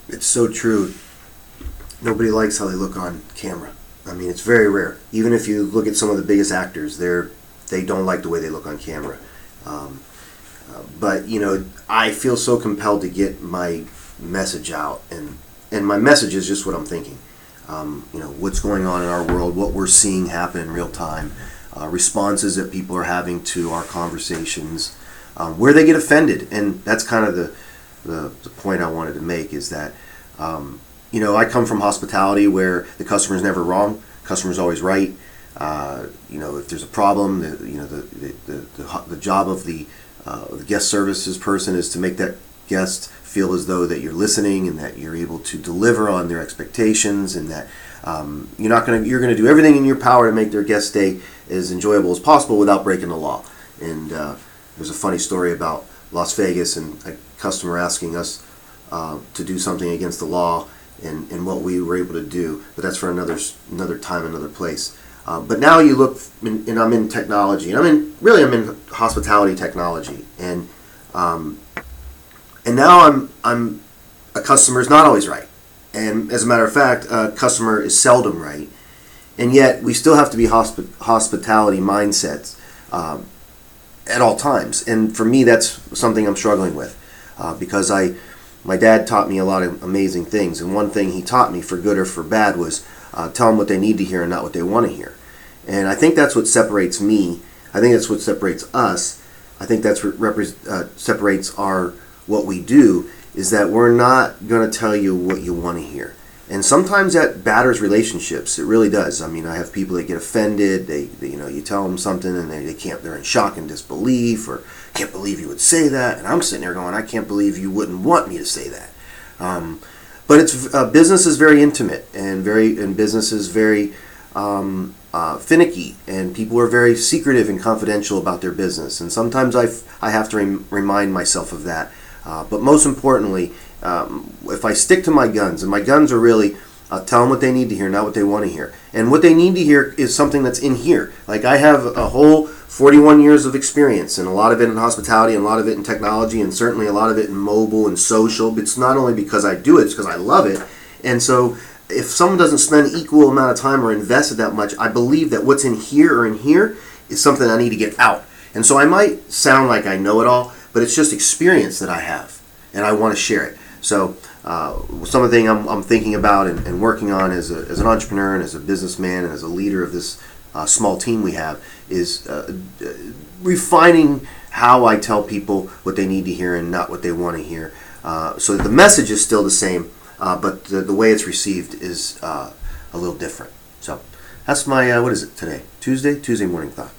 It's so true. Nobody likes how they look on camera. I mean, it's very rare. Even if you look at some of the biggest actors, they don't like the way they look on camera. Um, but I feel so compelled to get my message out, and my message is just what I'm thinking. What's going on in our world, what we're seeing happen in real time, responses that people are having to our conversations, where they get offended, and that's kind of the point I wanted to make is that. I come from hospitality where the customer's never wrong, customer's always right. If there's a problem, the job of the guest services person is to make that guest feel as though that you're listening and that you're able to deliver on their expectations, and that you're going to do everything in your power to make their guest stay as enjoyable as possible without breaking the law. And there's a funny story about Las Vegas and a customer asking us to do something against the law, and what we were able to do, but that's for another time, another place. But now you look, and I'm in technology, and I'm in hospitality technology, and now I'm a customer is not always right, and as a matter of fact, a customer is seldom right, and yet we still have to be hospitality mindsets at all times, and for me that's something I'm struggling with because my dad taught me a lot of amazing things, and one thing he taught me, for good or for bad, was tell them what they need to hear and not what they want to hear. And I think that's what separates me. I think that's what separates us. I think that's what separates what we do, is that we're not going to tell you what you want to hear. And sometimes that batters relationships. It really does. I mean, I have people that get offended. They you tell them something and they can't. They're in shock and disbelief, or can't believe you would say that. And I'm sitting there going, I can't believe you wouldn't want me to say that. But it's business is very intimate, and business is very finicky, and people are very secretive and confidential about their business. And sometimes I have to remind myself of that. But most importantly, if I stick to my guns, and my guns are really tell them what they need to hear, not what they want to hear. And what they need to hear is something that's in here. Like, I have a whole 41 years of experience, and a lot of it in hospitality, and a lot of it in technology, and certainly a lot of it in mobile and social. But it's not only because I do it, it's because I love it. And so if someone doesn't spend equal amount of time or invested that much, I believe that what's in here is something I need to get out. And so I might sound like I know it all, but it's just experience that I have, and I want to share it. So something I'm thinking about and working on as an entrepreneur and as a businessman and as a leader of this small team we have is refining how I tell people what they need to hear and not what they want to hear. So that the message is still the same, but the way it's received is a little different. So that's my, what is it today? Tuesday morning thought.